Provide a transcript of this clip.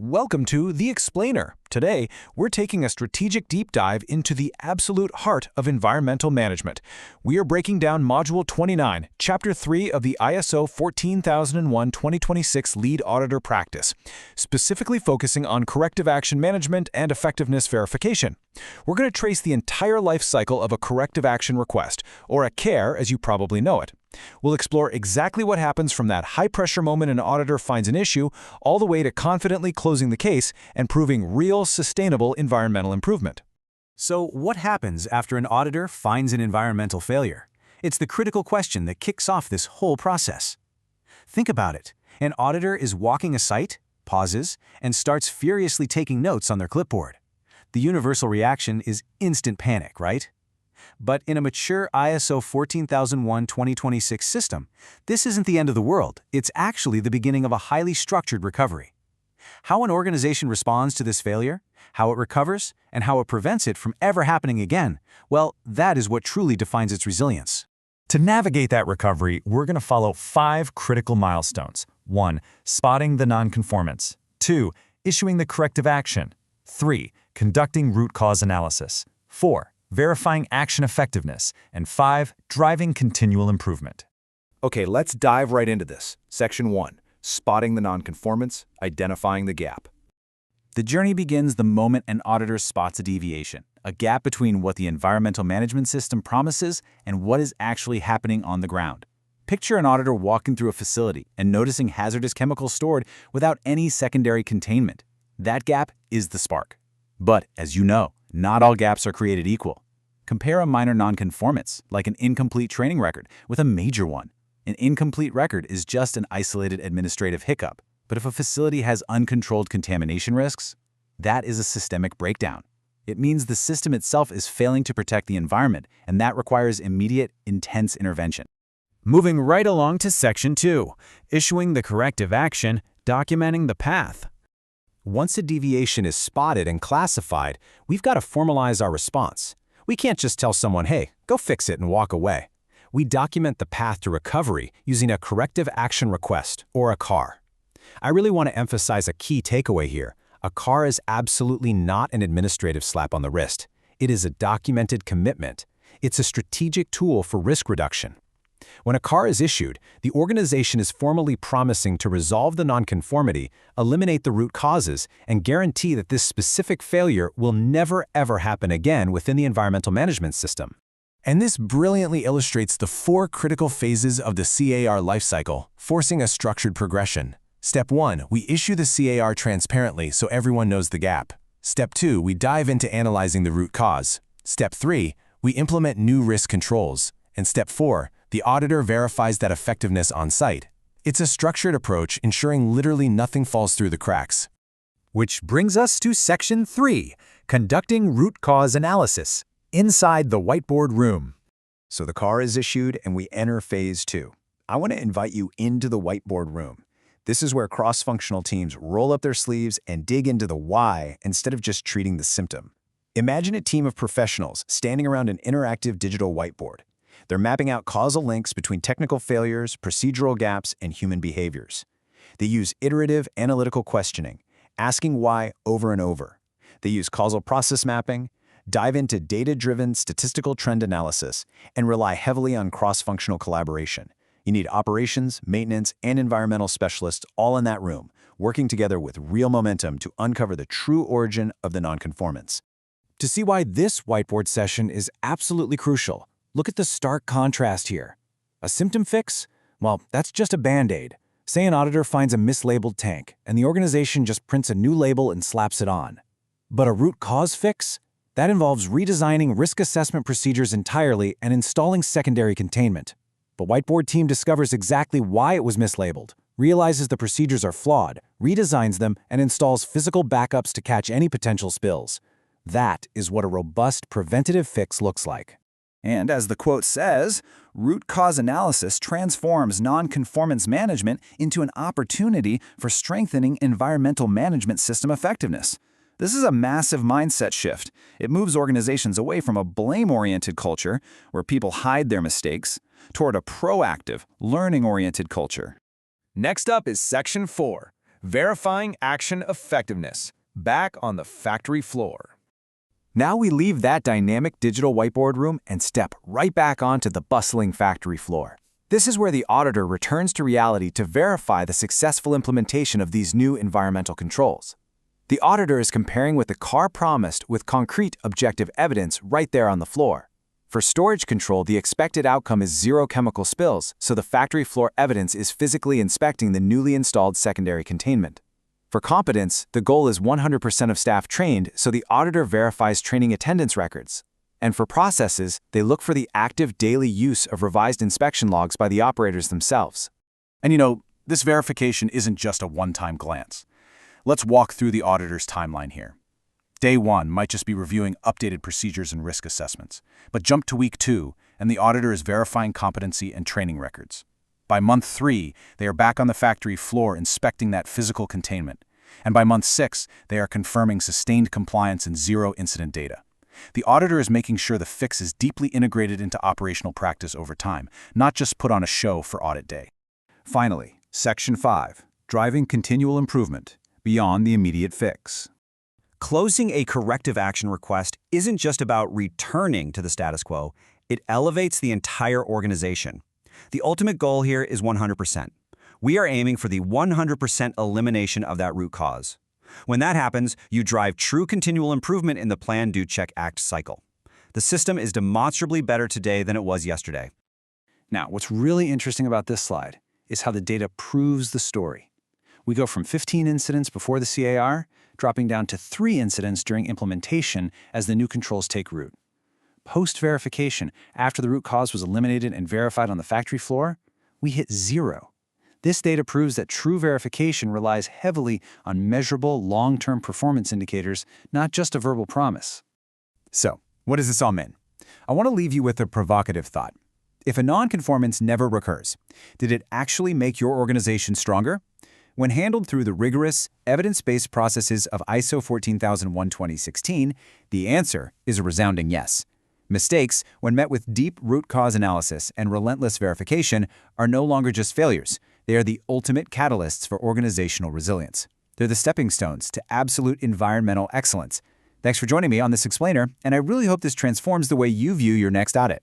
Welcome to The Explainer. Today, we're taking a strategic deep dive into the absolute heart of environmental management. We are breaking down Module 29, Chapter 3 of the ISO 14001-2026 Lead Auditor Practice, specifically focusing on corrective action management and effectiveness verification. We're going to trace the entire life cycle of a corrective action request, or a CARE as you probably know it. We'll explore exactly what happens from that high-pressure moment an auditor finds an issue, all the way to confidently closing the case and proving real, sustainable environmental improvement. So what happens after an auditor finds an environmental failure? It's the critical question that kicks off this whole process. Think about it. An auditor is walking a site, pauses, and starts furiously taking notes on their clipboard. The universal reaction is instant panic, right? But in a mature ISO 14001-2026 system, this isn't the end of the world. It's actually the beginning of a highly structured recovery. How an organization responds to this failure, how it recovers, and how it prevents it from ever happening again, well, that is what truly defines its resilience. To navigate that recovery, we're going to follow 5 critical milestones. 1. Spotting the nonconformance. 2. Issuing the corrective action. 3. Conducting root cause analysis. 4. Verifying action effectiveness. And 5. Driving continual improvement. Okay, let's dive right into this. Section 1. Spotting the nonconformance, identifying the gap. The journey begins the moment an auditor spots a deviation, a gap between what the environmental management system promises and what is actually happening on the ground. Picture an auditor walking through a facility and noticing hazardous chemicals stored without any secondary containment. That gap is the spark. But, as you know, not all gaps are created equal. Compare a minor nonconformance, like an incomplete training record, with a major one. An incomplete record is just an isolated administrative hiccup. But if a facility has uncontrolled contamination risks, that is a systemic breakdown. It means the system itself is failing to protect the environment, and that requires immediate, intense intervention. Moving right along to Section 2, issuing the corrective action, documenting the path. Once a deviation is spotted and classified, we've got to formalize our response. We can't just tell someone, hey, go fix it and walk away. We document the path to recovery using a corrective action request, or a CAR. I really want to emphasize a key takeaway here. A CAR is absolutely not an administrative slap on the wrist. It is a documented commitment. It's a strategic tool for risk reduction. When a CAR is issued, the organization is formally promising to resolve the nonconformity, eliminate the root causes, and guarantee that this specific failure will never ever happen again within the environmental management system. And this brilliantly illustrates the 4 critical phases of the CAR lifecycle, forcing a structured progression. Step 1, we issue the CAR transparently so everyone knows the gap. Step 2, we dive into analyzing the root cause. Step 3, we implement new risk controls. And Step 4, the auditor verifies that effectiveness on site. It's a structured approach, ensuring literally nothing falls through the cracks. Which brings us to Section 3, conducting root cause analysis, inside the whiteboard room. So the CAR is issued and we enter Phase 2. I want to invite you into the whiteboard room. This is where cross-functional teams roll up their sleeves and dig into the why instead of just treating the symptom. Imagine a team of professionals standing around an interactive digital whiteboard. They're mapping out causal links between technical failures, procedural gaps, and human behaviors. They use iterative analytical questioning, asking why over and over. They use causal process mapping, dive into data-driven statistical trend analysis, and rely heavily on cross-functional collaboration. You need operations, maintenance, and environmental specialists all in that room, working together with real momentum to uncover the true origin of the nonconformance. To see why this whiteboard session is absolutely crucial, look at the stark contrast here. A symptom fix? Well, that's just a Band-Aid. Say an auditor finds a mislabeled tank, and the organization just prints a new label and slaps it on. But a root cause fix? That involves redesigning risk assessment procedures entirely and installing secondary containment. The whiteboard team discovers exactly why it was mislabeled, realizes the procedures are flawed, redesigns them, and installs physical backups to catch any potential spills. That is what a robust preventative fix looks like. And as the quote says, root cause analysis transforms nonconformance management into an opportunity for strengthening environmental management system effectiveness. This is a massive mindset shift. It moves organizations away from a blame-oriented culture, where people hide their mistakes, toward a proactive, learning-oriented culture. Next up is Section 4, verifying action effectiveness, back on the factory floor. Now we leave that dynamic digital whiteboard room and step right back onto the bustling factory floor. This is where the auditor returns to reality to verify the successful implementation of these new environmental controls. The auditor is comparing what the car promised with concrete objective evidence right there on the floor. For storage control, the expected outcome is zero chemical spills, so the factory floor evidence is physically inspecting the newly installed secondary containment. For competence, the goal is 100% of staff trained, so the auditor verifies training attendance records. And for processes, they look for the active daily use of revised inspection logs by the operators themselves. And this verification isn't just a one-time glance. Let's walk through the auditor's timeline here. Day 1 might just be reviewing updated procedures and risk assessments, but jump to week 2, and the auditor is verifying competency and training records. By month 3, they are back on the factory floor inspecting that physical containment. And by month 6, they are confirming sustained compliance and zero incident data. The auditor is making sure the fix is deeply integrated into operational practice over time, not just put on a show for audit day. Finally, Section 5, driving continual improvement beyond the immediate fix. Closing a corrective action request isn't just about returning to the status quo, it elevates the entire organization. The ultimate goal here is 100%. We are aiming for the 100% elimination of that root cause. When that happens, you drive true continual improvement in the Plan, Do, Check, Act cycle. The system is demonstrably better today than it was yesterday. Now, what's really interesting about this slide is how the data proves the story. We go from 15 incidents before the CAR, dropping down to 3 incidents during implementation as the new controls take root. Post-verification, after the root cause was eliminated and verified on the factory floor, we hit 0. This data proves that true verification relies heavily on measurable long-term performance indicators, not just a verbal promise. So, what does this all mean? I want to leave you with a provocative thought. If a nonconformance never recurs, did it actually make your organization stronger? When handled through the rigorous, evidence-based processes of ISO 14001:2016, the answer is a resounding yes. Mistakes, when met with deep root cause analysis and relentless verification, are no longer just failures. They are the ultimate catalysts for organizational resilience. They're the stepping stones to absolute environmental excellence. Thanks for joining me on this explainer, and I really hope this transforms the way you view your next audit.